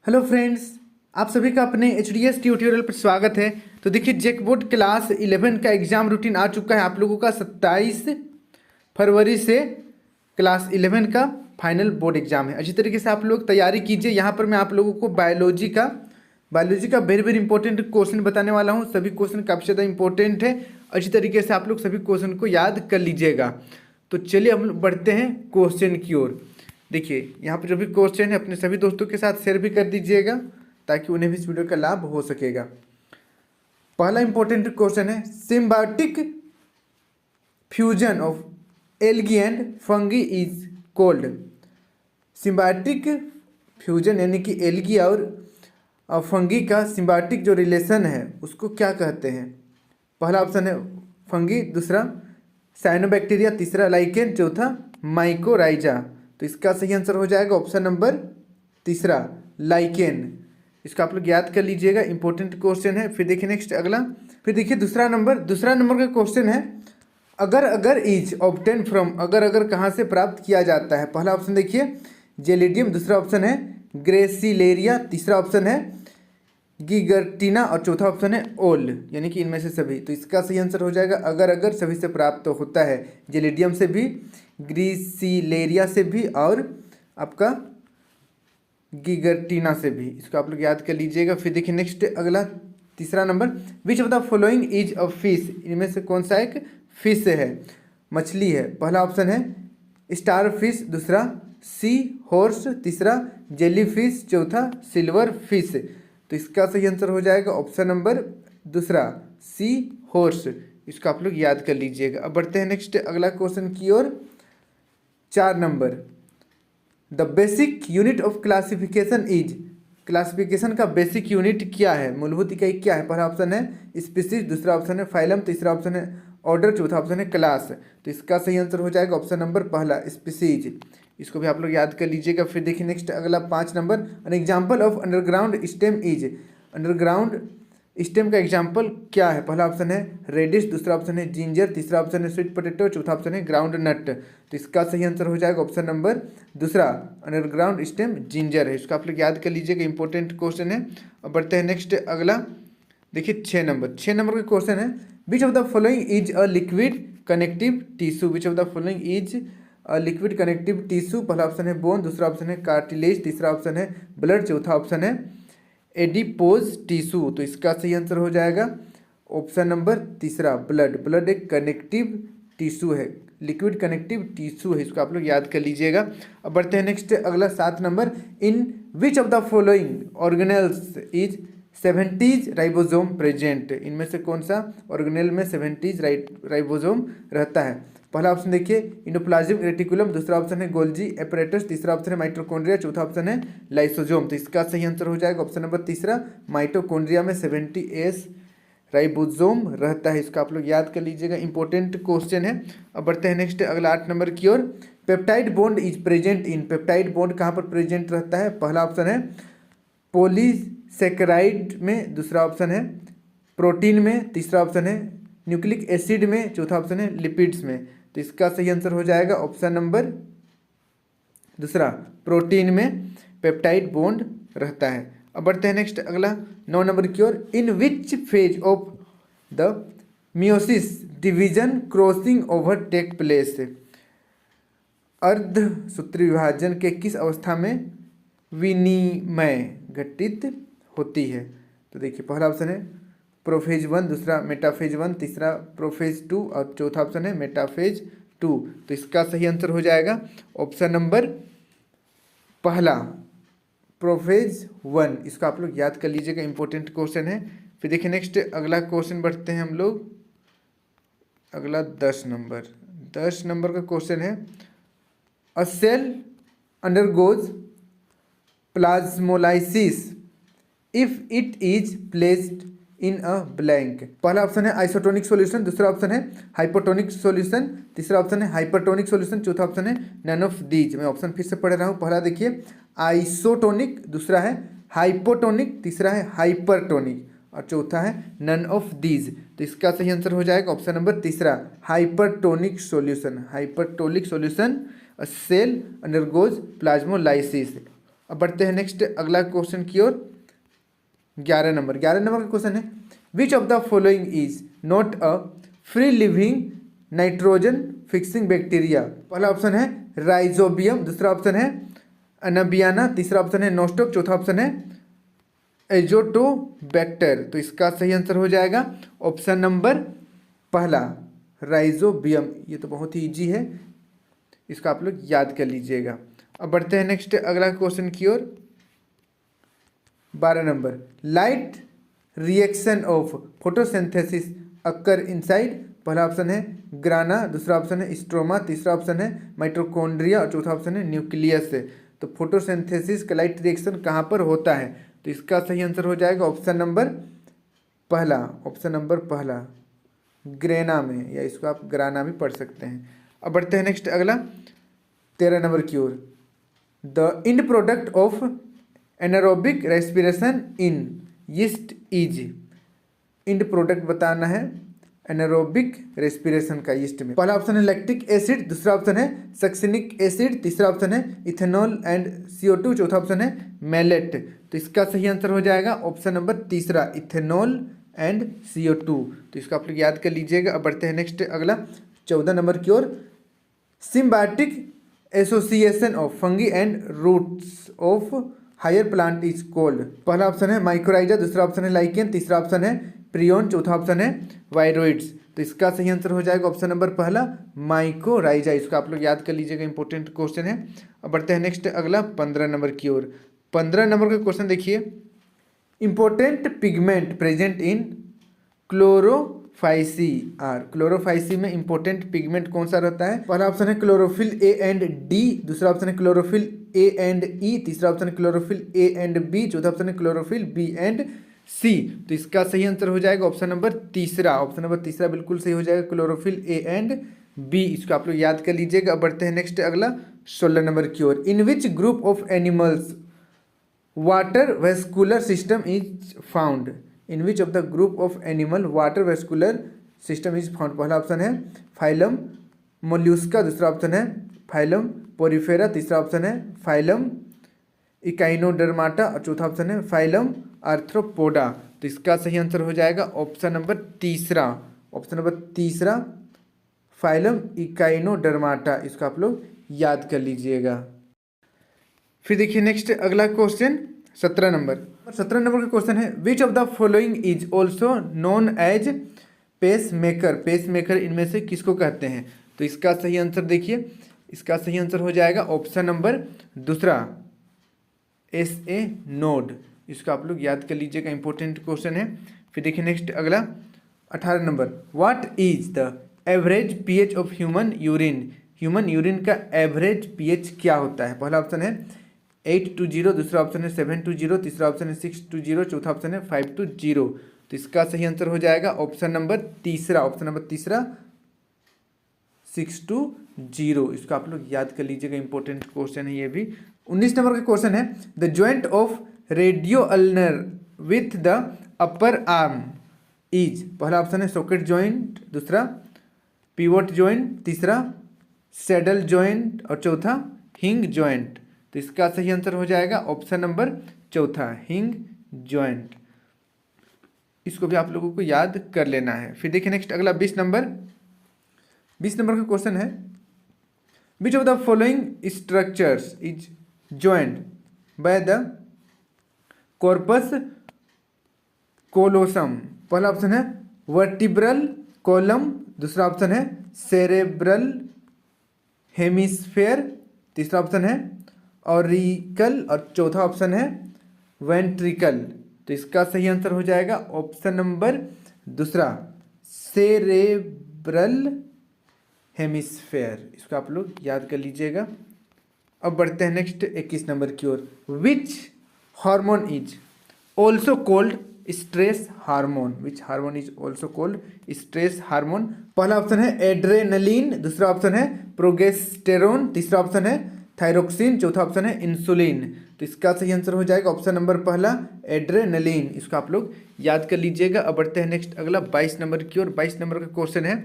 Hello friends, आप सभी का अपने एच ट्यूटोरियल पर स्वागत है। तो देखिए, जैकबोर्ड क्लास 11 का एग्ज़ाम रूटीन आ चुका है आप लोगों का 27 फरवरी से क्लास 11 का फाइनल बोर्ड एग्जाम है। अच्छी तरीके से आप लोग तैयारी कीजिए। यहाँ पर मैं आप लोगों को बायोलॉजी का वेरी वेरी इंपॉर्टेंट क्वेश्चन बताने वाला हूँ। सभी क्वेश्चन काफ़ी ज़्यादा इंपॉर्टेंट है। अच्छी तरीके से आप लोग सभी क्वेश्चन को याद कर लीजिएगा। तो चलिए हम लोग बढ़ते हैं क्वेश्चन की ओर। देखिए, यहाँ पर जो भी क्वेश्चन है अपने सभी दोस्तों के साथ शेयर भी कर दीजिएगा ताकि उन्हें भी इस वीडियो का लाभ हो सकेगा। पहला इंपॉर्टेंट क्वेश्चन है, symbiotic fusion of algae and fungi is cold. Symbiotic fusion यानी कि एल्गी और फंगी का सिम्बायोटिक जो रिलेशन है उसको क्या कहते हैं? पहला ऑप्शन है फंगी, दूसरा साइनोबैक्टीरिया, तीसरा लाइकेन, चौथा माइकोराइजा। तो इसका सही आंसर हो जाएगा ऑप्शन नंबर तीसरा, लाइकेन। इसका आप लोग याद कर लीजिएगा, इंपॉर्टेंट क्वेश्चन है। फिर देखिए नेक्स्ट अगला, फिर देखिए दूसरा नंबर का क्वेश्चन है, अगर इज ऑब्टेन फ्रॉम। अगर कहाँ से प्राप्त किया जाता है? पहला ऑप्शन देखिए जेलिडियम, दूसरा ऑप्शन है ग्रेसिलेरिया, तीसरा ऑप्शन है गिगर्टिना और चौथा ऑप्शन है ओल, यानी कि इनमें से सभी। तो इसका सही आंसर हो जाएगा अगर सभी से प्राप्त तो होता है, जेलिडियम से भी, ग्रीसिलेरिया से भी और आपका गिगर्टिना से भी। इसको आप लोग याद कर लीजिएगा। फिर देखिए नेक्स्ट अगला तीसरा number, which of the following is a fish. इनमें से कौन सा एक फिश है, मछली है? पहला ऑप्शन है स्टार फिश, दूसरा सी हॉर्स, तीसरा जेली फिश, चौथा सिल्वर फिश। तो इसका सही आंसर हो जाएगा ऑप्शन नंबर दूसरा, सी हॉर्स। इसको आप लोग याद कर लीजिएगा। अब बढ़ते हैं नेक्स्ट अगला क्वेश्चन की ओर। 4 number, the basic unit of classification is. Classification का बेसिक यूनिट क्या है, मूलभूत इकाई क्या है? पहला ऑप्शन है स्पीसीज, दूसरा ऑप्शन है फाइलम, तीसरा ऑप्शन है ऑर्डर, चौथा ऑप्शन है क्लास। तो इसका सही आंसर हो जाएगा ऑप्शन नंबर पहला, स्पीसीज। इसको भी आप लोग याद कर लीजिएगा। फिर देखिए नेक्स्ट अगला 5 number, an example of underground stem is. Underground stem का एग्जाम्पल क्या है? पहला ऑप्शन है रेडिश, दूसरा ऑप्शन है जिंजर, तीसरा ऑप्शन है स्वीट पोटैटो, चौथा ऑप्शन है ग्राउंड नट। तो इसका सही आंसर हो जाएगा ऑप्शन नंबर दूसरा, अंडरग्राउंड स्टेम जिंजर है। इसको आप लोग याद कर लीजिएगा, इंपॉर्टेंट क्वेश्चन है। अब बढ़ते हैं नेक्स्ट अगला, देखिए 6 नंबर का क्वेश्चन है, which of the following is a liquid connective tissue. Which of the following is liquid connective tissue. पहला ऑप्शन है बोन, दूसरा ऑप्शन है कार्टिलेज, तीसरा ऑप्शन है ब्लड, चौथा ऑप्शन है एडिपोज टिश्यू। तो इसका सही आंसर हो जाएगा ऑप्शन नंबर तीसरा, ब्लड एक कनेक्टिव टिश्यू है, लिक्विड कनेक्टिव टिश्यू है। इसको आप लोग याद कर लीजिएगा। अब बढ़ते हैं नेक्स्ट अगला 7 number, in which of the following organelles is 70s ribosome present. इनमें से कौन सा ऑर्गेनेल में 70s राइबोसोम रहता है? पहला ऑप्शन देखिए इंडोप्लाज्मिक रेटिकुलम, दूसरा ऑप्शन है गोल्जी एपरेटस, तीसरा ऑप्शन है माइटोकॉन्ड्रिया, चौथा ऑप्शन है लाइसोसोम। तो इसका सही आंसर हो जाएगा ऑप्शन नंबर तीसरा, माइटोकॉन्ड्रिया में 70s राइबोसोम रहता है। इसका आप लोग याद कर लीजिएगा, इंपॉर्टेंट क्वेश्चन है। अब बढ़ते हैं नेक्स्ट अगला 8 नंबर की ओर, peptide bond is present in. Peptide bond कहाँ पर प्रेजेंट रहता है? पहला ऑप्शन है पॉलीसेकेराइड में, दूसरा ऑप्शन है प्रोटीन में, तीसरा ऑप्शन है न्यूक्लिक एसिड में, चौथा ऑप्शन है लिपिड्स में। तो इसका सही आंसर हो जाएगा ऑप्शन नंबर दूसरा, प्रोटीन में पेप्टाइड बॉन्ड रहता है। अब बढ़ते हैं नेक्स्ट अगला 9 नंबर की ओर, in which phase of the meiosis division crossing over take place. अर्धसूत्री विभाजन के किस अवस्था में विनिमय घटित होती है? तो देखिए पहला ऑप्शन है प्रोफेज 1, दूसरा मेटाफेज 1, तीसरा प्रोफेज 2 और चौथा ऑप्शन है मेटाफेज 2। तो इसका सही आंसर हो जाएगा ऑप्शन नंबर पहला, प्रोफेज 1। इसको आप लोग याद कर लीजिएगा, इंपॉर्टेंट क्वेश्चन है। फिर देखिए नेक्स्ट अगला क्वेश्चन बढ़ते हैं हम लोग अगला 10 नंबर का क्वेश्चन है, a cell undergoes plasmolysis if it is placed in a blank. पहला ऑप्शन है आइसोटोनिक सॉल्यूशन, दूसरा ऑप्शन है हाइपोटोनिक सॉल्यूशन, तीसरा ऑप्शन है हाइपरटोनिक सॉल्यूशन, चौथा ऑप्शन है नन ऑफ दीज। मैं ऑप्शन फिर से पढ़ रहा हूँ। पहला देखिए आइसोटोनिक, दूसरा है हाइपोटोनिक, तीसरा है हाइपरटोनिक और चौथा है नन ऑफ दीज। तो इसका सही आंसर हो जाएगा ऑप्शन नंबर तीसरा, hypertonic solution. Hypertonic solution cell undergoes plasmolysis. अब बढ़ते हैं नेक्स्ट अगला क्वेश्चन की ओर। 11 नंबर का क्वेश्चन है, which of the following is not a free living nitrogen fixing bacteria. पहला ऑप्शन है राइजोबियम, दूसरा ऑप्शन है अनबियाना, तीसरा ऑप्शन है नोस्टोक, चौथा ऑप्शन है एजोटोबैक्टर। तो इसका सही आंसर हो जाएगा ऑप्शन नंबर पहला राइजोबियम। ये तो बहुत ही इजी है, इसका आप लोग याद कर लीजिएगा। अब बढ़ते हैं नेक्स्ट अगला क्वेश्चन की ओर। 12 number, light reaction of photosynthesis occur inside. पहला ऑप्शन है ग्राना, दूसरा ऑप्शन है स्ट्रोमा, तीसरा ऑप्शन है माइटोकॉन्ड्रिया और चौथा ऑप्शन है न्यूक्लियस। तो फोटोसिंथेसिस का लाइट रिएक्शन कहाँ पर होता है, तो इसका सही आंसर हो जाएगा ऑप्शन नंबर पहला ग्रेना में, या इसको आप ग्राना भी पढ़ सकते हैं। अब बढ़ते हैं नेक्स्ट अगला 13 नंबर की ओर। The end product of anaerobic respiration in yeast is. End product बताना है एनारोबिक रेस्पिरेशन का यीस्ट में। पहला ऑप्शन है लैक्टिक एसिड, दूसरा ऑप्शन है सक्सिनिक एसिड, तीसरा ऑप्शन है इथेनॉल एंड CO2, चौथा ऑप्शन है मैलेट। तो इसका सही आंसर हो जाएगा ऑप्शन नंबर तीसरा इथेनॉल एंड CO2। तो इसको आप लोग याद कर लीजिएगा। अब बढ़ते हैं नेक्स्ट अगला 14 नंबर की ओर। Symbiotic association of fungi and roots of higher plant is called. पहला ऑप्शन है माइक्रोराइजा, दूसरा ऑप्शन है लाइकेन, तीसरा ऑप्शन है प्रियोन, चौथा ऑप्शन है वायरोइड्स। तो इसका सही आंसर हो जाएगा ऑप्शन नंबर पहला माइक्रोराइजा। इसको आप लोग याद कर लीजिएगा, इंपॉर्टेंट क्वेश्चन है। अब बढ़ते हैं नेक्स्ट अगला 15 नंबर की ओर। 15 नंबर का क्वेश्चन देखिए, important pigment present in chlorophyceae are. Chlorophyceae में इंपॉर्टेंट पिगमेंट कौन सा रहता है। पहला ऑप्शन है क्लोरोफिल A एंड D, दूसरा ऑप्शन है क्लोरोफिल A एंड E, तीसरा ऑप्शन है क्लोरोफिल A एंड B, चौथा ऑप्शन है क्लोरोफिल B एंड C। तो इसका सही आंसर हो जाएगा ऑप्शन नंबर तीसरा बिल्कुल सही हो जाएगा, क्लोरोफिल A एंड B। इसको आप लोग याद कर लीजिएगा। अब बढ़ते हैं नेक्स्ट अगला 16 नंबर की ओर। In which group of animals water vascular system is found. In which of the group of animal water vascular system is found. पहला ऑप्शन है फाइलम मोल्यूस्का, दूसरा ऑप्शन है फाइलम पोरिफेरा, तीसरा ऑप्शन है फाइलम इकाइनोडर्माटा और चौथा option है phylum arthropoda. तो इसका सही आंसर हो जाएगा ऑप्शन नंबर तीसरा फाइलम इकाइनोडर्माटा। इसको आप लोग याद कर लीजिएगा। फिर देखिए नेक्स्ट अगला क्वेश्चन 17 नंबर का क्वेश्चन है, which of the following is also known as pacemaker इनमें से किसको कहते हैं। तो इसका सही आंसर देखिए, इसका सही आंसर हो जाएगा ऑप्शन नंबर दूसरा SA नोड। इसको आप लोग याद कर लीजिएगा, इंपॉर्टेंट क्वेश्चन है। फिर देखिए नेक्स्ट अगला 18 number, what is the average pH of human urine का एवरेज pH क्या होता है। पहला ऑप्शन है 8 to 0, दूसरा ऑप्शन है 7 to 0, तीसरा ऑप्शन है 6 to 0, चौथा ऑप्शन है 5 to 0। तो इसका सही आंसर हो जाएगा ऑप्शन नंबर तीसरा 6 to 0। इसको आप लोग याद कर लीजिएगा, इंपॉर्टेंट क्वेश्चन है ये भी। 19 नंबर का क्वेश्चन है, the joint of radio ulnar with the upper arm is. पहला ऑप्शन है सॉकेट जॉइंट, दूसरा पिवोट जॉइंट, तीसरा सैडल जॉइंट और चौथा हिंग जॉइंट। तो इसका सही आंसर हो जाएगा ऑप्शन नंबर चौथा हिंग जॉइंट। इसको भी आप लोगों को याद कर लेना है। फिर देखिए नेक्स्ट अगला 20 नंबर का क्वेश्चन है, which of the following structures is joint by the corpus callosum. पहला ऑप्शन है वर्टिब्रल कॉलम, दूसरा ऑप्शन है सेरेब्रल हेमिस्फेयर, तीसरा ऑप्शन है ऑरिकल और चौथा ऑप्शन है वेंट्रिकल। तो इसका सही आंसर हो जाएगा ऑप्शन नंबर दूसरा सेरेब्रल हेमिस्फेयर। इसको आप लोग याद कर लीजिएगा। अब बढ़ते हैं नेक्स्ट 21 नंबर की ओर। Which hormone is also called stress hormone. Which hormone is also called stress hormone. पहला ऑप्शन है एड्रेनलिन, दूसरा ऑप्शन है प्रोगेस्टेरोन, तीसरा ऑप्शन है थायरोक्सिन, चौथा ऑप्शन है इंसुलिन। तो इसका सही आंसर हो जाएगा ऑप्शन नंबर पहला एड्रेनलिन। इसको आप लोग याद कर लीजिएगा। अब बढ़ते हैं नेक्स्ट अगला 22 नंबर की ओर। 22 नंबर का क्वेश्चन है,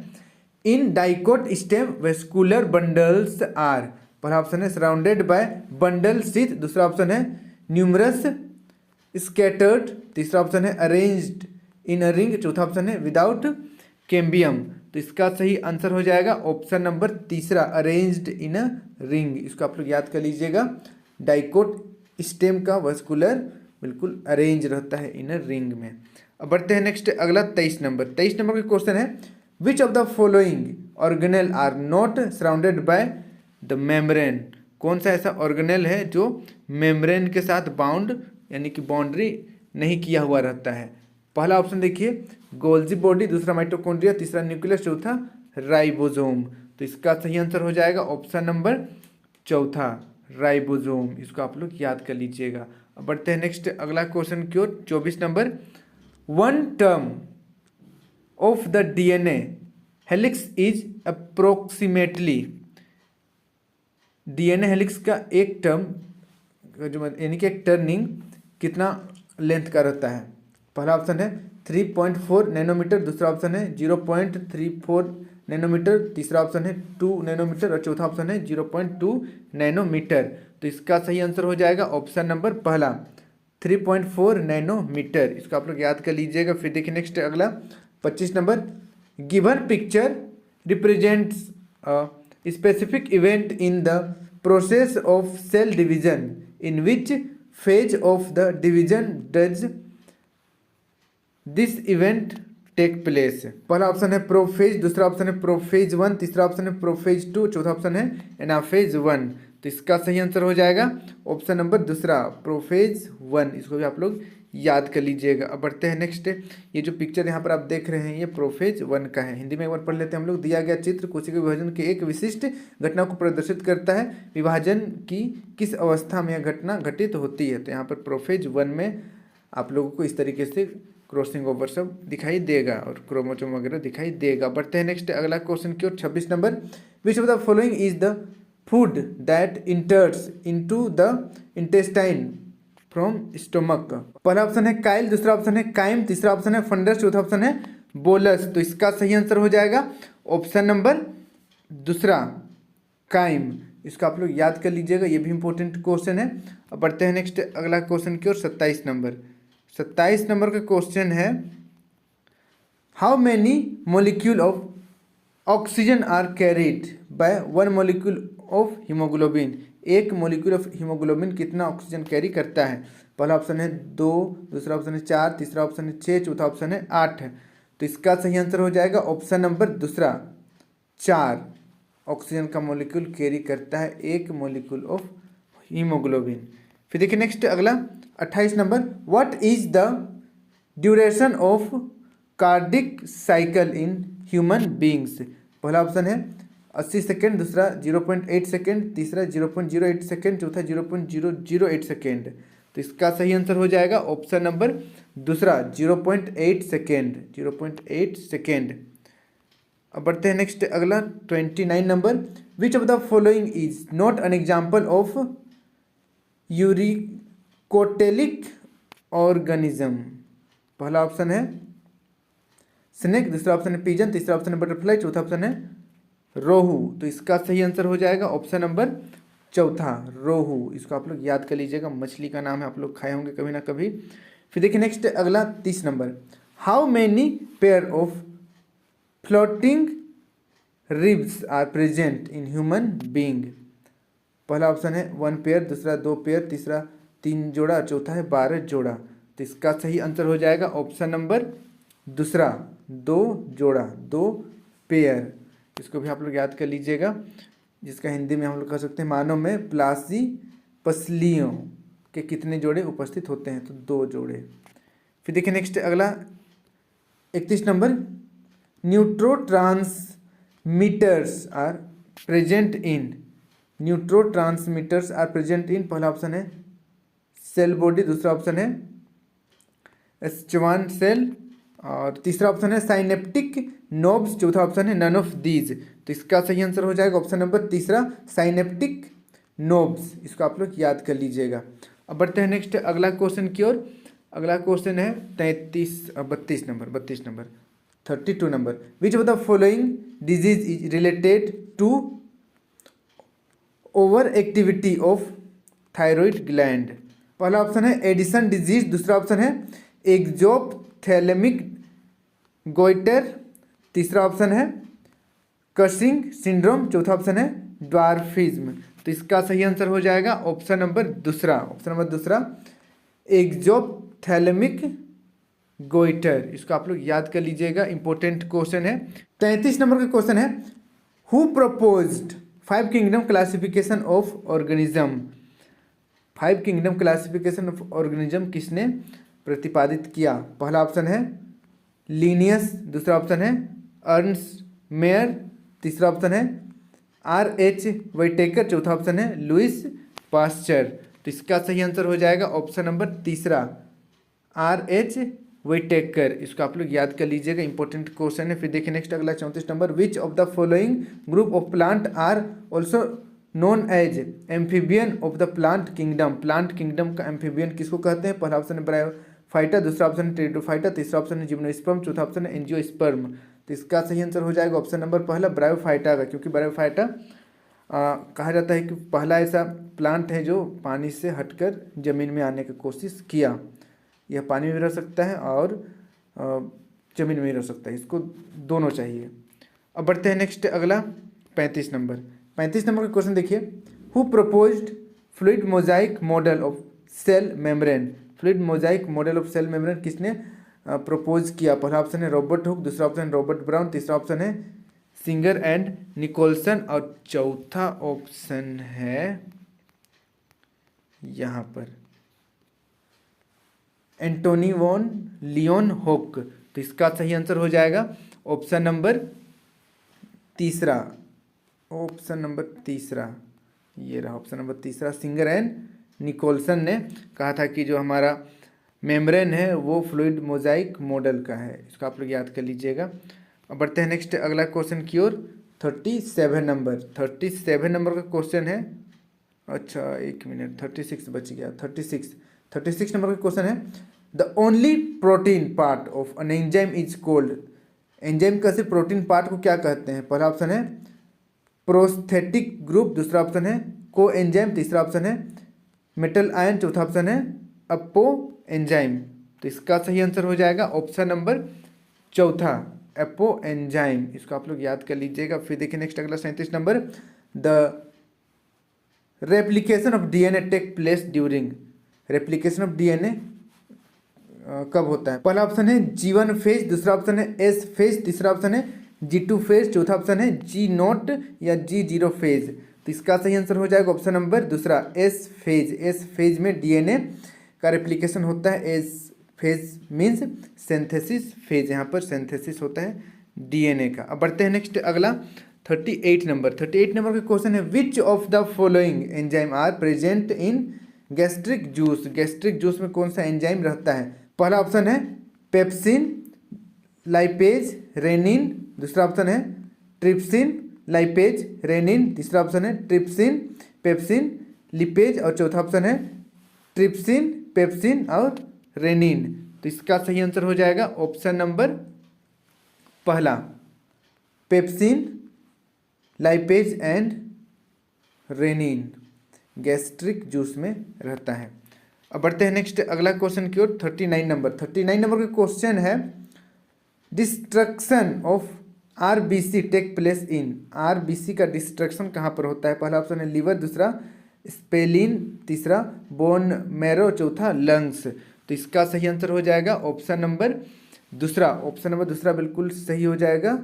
in dicot stem vascular bundles are. पहला ऑप्शन है सराउंडेड बाय बंडल शीथ, दूसरा ऑप्शन है न्यूमरस स्कैटर्ड, तीसरा ऑप्शन है अरेंज्ड इन अ रिंग, चौथा ऑप्शन है विदाउट कैम्बियम। तो इसका सही आंसर हो जाएगा ऑप्शन नंबर तीसरा, अरेंज्ड इन अ रिंग। इसको आप लोग याद कर लीजिएगा। डाइकोट स्टेम का वस्कुलर बिल्कुल अरेंज रहता है इन अ रिंग में। अब बढ़ते हैं नेक्स्ट अगला 23 नंबर। 23 नंबर का क्वेश्चन है which of the following organelle are not surrounded by the membrane. कौन सा ऐसा ऑर्गेनेल है जो मेम्ब्रेन के साथ बाउंड यानी कि बाउंड्री नहीं किया हुआ रहता है। पहला ऑप्शन देखिए गोल्जी बॉडी, दूसरा माइटोकॉन्ड्रिया, तीसरा न्यूक्लियस, चौथा राइबोसोम। तो इसका सही आंसर हो जाएगा ऑप्शन नंबर चौथा, राइबोसोम। इसको आप लोग याद कर लीजिएगा। अब बढ़ते हैं नेक्स्ट अगला क्वेश्चन की ओर। 24 number, one term of the DNA helix is approximately. DNA helix का एक टर्म जो यानी कि एक टर्निंग कितना लेंथ का रहता है। पहला ऑप्शन है 3.4 नैनोमीटर, दूसरा ऑप्शन है 0.34 नैनोमीटर, तीसरा ऑप्शन है 2 नैनोमीटर और चौथा ऑप्शन है 0.2 नैनोमीटर। तो इसका सही आंसर हो जाएगा ऑप्शन नंबर पहला 3.4 नैनोमीटर। इसको आप लोग याद कर लीजिएगा। फिर देखिए नेक्स्ट अगला 25 number, given picture represents specific event in the process of cell division, in which phase of the division does this event take place. पहला ऑप्शन है प्रोफेज, दूसरा ऑप्शन है प्रोफेज 1, तीसरा ऑप्शन है प्रोफेज 2, चौथा ऑप्शन है anaphase 1। तो इसका सही आंसर हो जाएगा ऑप्शन नंबर दूसरा, प्रोफेज 1। इसको भी आप लोग याद कर लीजिएगा। अब बढ़ते हैं नेक्स्ट। ये जो पिक्चर यहाँ पर आप देख रहे हैं ये प्रोफेज 1 का है। हिंदी में एक बार पढ़ लेते हैं हम लोग। दिया गया चित्र कोशिका विभाजन के एक विशिष्ट घटना को प्रदर्शित करता है। विभाजन की किस अवस्था में यह घटना घटित होती है। तो यहाँ पर प्रोफेज 1 में आप लोगों को इस तरीके से क्रॉसिंग ओवर सब दिखाई देगा और क्रोमोसोम वगैरह दिखाई देगा। बढ़ते हैं नेक्स्ट अगला क्वेश्चन की ओर। 26 number, which of the following is the food that इंटर्स into the intestine from stomach. पहला ऑप्शन है काइल, दूसरा ऑप्शन है काइम, तीसरा ऑप्शन है फंडस, चौथा ऑप्शन है बोलस। तो इसका सही आंसर हो जाएगा ऑप्शन नंबर दूसरा, काइम। इसका आप लोग याद कर लीजिएगा, ये भी इंपॉर्टेंट क्वेश्चन है। अब बढ़ते हैं नेक्स्ट अगला क्वेश्चन की ओर। 27 नंबर। 27 नंबर का क्वेश्चन है how many molecule of oxygen are carried by 1 molecule of haemoglobin. एक मोलिक्यूल ऑफ हीमोग्लोबिन कितना ऑक्सीजन कैरी करता है। पहला ऑप्शन है 2, दूसरा ऑप्शन है 4, तीसरा ऑप्शन है 6, चौथा ऑप्शन है 8। तो इसका सही आंसर हो जाएगा ऑप्शन नंबर दूसरा, 4 ऑक्सीजन का मोलिक्यूल कैरी करता है एक मोलिक्यूल ऑफ हीमोग्लोबिन। फिर देखिए नेक्स्ट अगला 28 number, what is the duration of cardiac cycle in human beings. पहला ऑप्शन है 80 सेकेंड, दूसरा 0.8 सेकेंड, तीसरा 0.08 सेकेंड, चौथा 0.008 सेकेंड। तो इसका सही आंसर हो जाएगा ऑप्शन नंबर दूसरा, 0.8 सेकेंड, 0.8 सेकेंड। अब बढ़ते हैं नेक्स्ट अगला 29 number, which of the following is not an example of uricotelic organism. पहला ऑप्शन है स्नेक, दूसरा ऑप्शन है पिजन, तीसरा ऑप्शन है बटरफ्लाई, चौथा ऑप्शन है रोहू। तो इसका सही आंसर हो जाएगा ऑप्शन नंबर चौथा, रोहू। इसको आप लोग याद कर लीजिएगा, मछली का नाम है, आप लोग खाए होंगे कभी ना कभी। फिर देखिए नेक्स्ट अगला 30 number, how many pair of floating ribs are present in human being. पहला ऑप्शन है 1 पेयर, दूसरा 2 पेयर, तीसरा 3 जोड़ा, चौथा है 12 जोड़ा। तो इसका सही आंसर हो जाएगा ऑप्शन नंबर दूसरा, 2 जोड़ा, 2 पेयर। इसको भी आप लोग याद कर लीजिएगा, जिसका हिंदी में हम लोग कह सकते हैं मानव में प्लासी पसलियों के कितने जोड़े उपस्थित होते हैं। तो 2 जोड़े। फिर देखिए नेक्स्ट अगला 31 नंबर, neurotransmitters are present in. Neurotransmitters are present in, पहला ऑप्शन है सेल बॉडी, दूसरा ऑप्शन है एस्चवान सेल और तीसरा ऑप्शन है साइनेप्टिक नोब्स, चौथा ऑप्शन है नन ऑफ दीज। तो इसका सही आंसर हो जाएगा ऑप्शन नंबर तीसरा, साइनेप्टिक नोब्स। इसको आप लोग याद कर लीजिएगा। अब बढ़ते हैं नेक्स्ट अगला क्वेश्चन की ओर। अगला क्वेश्चन है 32 number 32 number, which of the following disease is related to over activity of thyroid gland. पहला ऑप्शन है एडिसन डिजीज, दूसरा ऑप्शन है एक्जोप्थेलेमिक गोइटर, तीसरा ऑप्शन है कर्सिंग सिंड्रोम, चौथा ऑप्शन है ड्वार्फिज्म। तो इसका सही आंसर हो जाएगा ऑप्शन नंबर दूसरा एक्जोप्थेलेमिक गोइटर। इसको आप लोग याद कर लीजिएगा, इंपॉर्टेंट क्वेश्चन है। 33 नंबर का क्वेश्चन है who proposed 5 kingdom classification of organism. 5 kingdom classification of organism किसने प्रतिपादित किया? पहला ऑप्शन है लीनियस, दूसरा ऑप्शन है अर्न्स्ट मेयर, तीसरा ऑप्शन है R.H. वाइटेकर, चौथा ऑप्शन है लुइस पास्चर। तो इसका सही आंसर हो जाएगा ऑप्शन नंबर तीसरा R.H. वाइटेकर। इसको आप लोग याद कर लीजिएगा, इंपॉर्टेंट क्वेश्चन है। फिर देखिए नेक्स्ट अगला 34 number, which of the following group of plant are also known as amphibian of the plant kingdom. Plant kingdom का एम्फीबियन किसको कहते हैं? पहला ऑप्शन है ब्रायोफाइटा, दूसरा ऑप्शन है टेरिडोफाइटा, तीसरा ऑप्शन है जिम्नोस्पर्म, चौथा ऑप्शन है एंजियोस्पर्म। तो इसका सही आंसर हो जाएगा ऑप्शन नंबर पहला ब्रायोफाइटा का, क्योंकि ब्रायोफाइटा कहा जाता है कि पहला ऐसा प्लांट है जो पानी से हटकर ज़मीन में आने की कोशिश किया। यह पानी में रह सकता है और ज़मीन में रह सकता है, इसको दोनों चाहिए। अब बढ़ते हैं नेक्स्ट अगला 35 नंबर। 35 नंबर का क्वेश्चन देखिए, who proposed fluid mosaic model of cell membrane. Fluid mosaic model of cell membrane किसने प्रपोज किया? पहला ऑप्शन है रॉबर्ट हुक, दूसरा ऑप्शन है रॉबर्ट ब्राउन, तीसरा ऑप्शन है सिंगर एंड निकोलसन और चौथा ऑप्शन है यहाँ पर एंटोनी वॉन लियोन हुक। तो इसका सही आंसर हो जाएगा ऑप्शन नंबर तीसरा। ये रहा ऑप्शन नंबर तीसरा, सिंगर एंड निकोलसन ने कहा था कि जो हमारा मेम्ब्रेन है वो फ्लूइड मोजाइक मॉडल का है। इसको आप लोग याद कर लीजिएगा। अब बढ़ते हैं नेक्स्ट अगला क्वेश्चन की ओर। 37 नंबर का क्वेश्चन है, अच्छा एक मिनट, 36 बच गया। 36 नंबर का क्वेश्चन है the only protein part of an enzyme is cold. Enzyme का सिर्फ प्रोटीन पार्ट को क्या कहते हैं? पहला ऑप्शन है प्रोस्थेटिक ग्रुप, दूसरा ऑप्शन है को एंजाइम, तीसरा ऑप्शन है मेटल आयन, चौथा ऑप्शन है अपो एंजाइम। तो इसका सही आंसर हो जाएगा ऑप्शन नंबर चौथा एपो एंजाइम। इसको आप लोग याद कर लीजिएगा। फिर देखिए नेक्स्ट अगला 37 number, the replication of DNA take place during. Replication of DNA कब होता है? पहला ऑप्शन है G1 फेज, दूसरा ऑप्शन है S फेज, तीसरा ऑप्शन है G2 फेज, चौथा ऑप्शन है G0 या G0 फेज। तो इसका सही आंसर हो जाएगा ऑप्शन नंबर दूसरा S फेज। S फेज में डीएनए का रेप्लिकेशन होता है। S phase means synthesis phase, यहाँ पर सिंथेसिस होता है डीएनए का। अब बढ़ते हैं नेक्स्ट अगला 38 नंबर का क्वेश्चन है which of the following enzyme are present in gastric juice. Gastric juice में कौन सा एंजाइम रहता है? पहला ऑप्शन है पेप्सिन, लाइपेज, रेनिन, दूसरा ऑप्शन है ट्रिप्सिन, लाइपेज, रेनिन, तीसरा ऑप्शन है ट्रिप्सिन, पेप्सिन, लिपेज और चौथा ऑप्शन है ट्रिप्सिन, पेप्सिन और रेनिन। तो इसका सही आंसर हो जाएगा ऑप्शन नंबर पहला pepsin, lipase and rennin gastric juice में रहता है। अब बढ़ते हैं नेक्स्ट अगला क्वेश्चन की ओर। 39 नंबर का क्वेश्चन है destruction of RBC take place in. RBC का डिस्ट्रक्शन कहाँ पर होता है? पहला ऑप्शन है लीवर, दूसरा स्पेलिन, तीसरा बोन मैरो, चौथा लंग्स। तो इसका सही आंसर हो जाएगा ऑप्शन नंबर दूसरा बिल्कुल सही हो जाएगा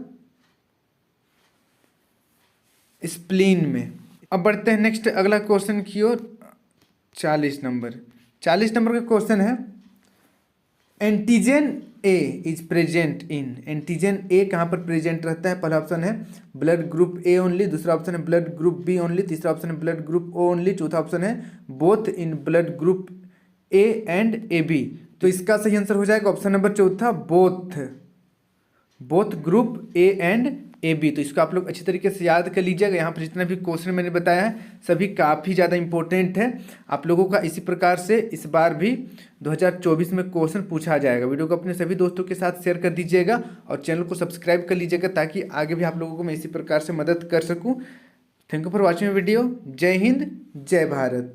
स्प्लीन में। अब बढ़ते हैं नेक्स्ट अगला क्वेश्चन की ओर। 40 नंबर का क्वेश्चन है antigen A is present in. Antigen A कहाँ पर प्रेजेंट रहता है? पहला ऑप्शन है ब्लड ग्रुप ए ओनली, दूसरा ऑप्शन है ब्लड ग्रुप बी ओनली, तीसरा ऑप्शन है ब्लड ग्रुप ओ ओनली, चौथा ऑप्शन है both in blood group A and A B. तो इसका सही आंसर हो जाएगा ऑप्शन नंबर चौथा both group A and A B. तो इसको आप लोग अच्छी तरीके से याद कर लीजिएगा। यहाँ पर जितना भी क्वेश्चन मैंने बताया है सभी काफ़ी ज़्यादा इंपॉर्टेंट है आप लोगों का। इसी प्रकार से इस बार भी 2024 में क्वेश्चन पूछा जाएगा। वीडियो को अपने सभी दोस्तों के साथ शेयर कर दीजिएगा और चैनल को सब्सक्राइब कर लीजिएगा ताकि आगे भी आप लोगों को मैं इसी प्रकार से मदद कर सकूँ। Thank you for watching video. जय हिंद, जय भारत।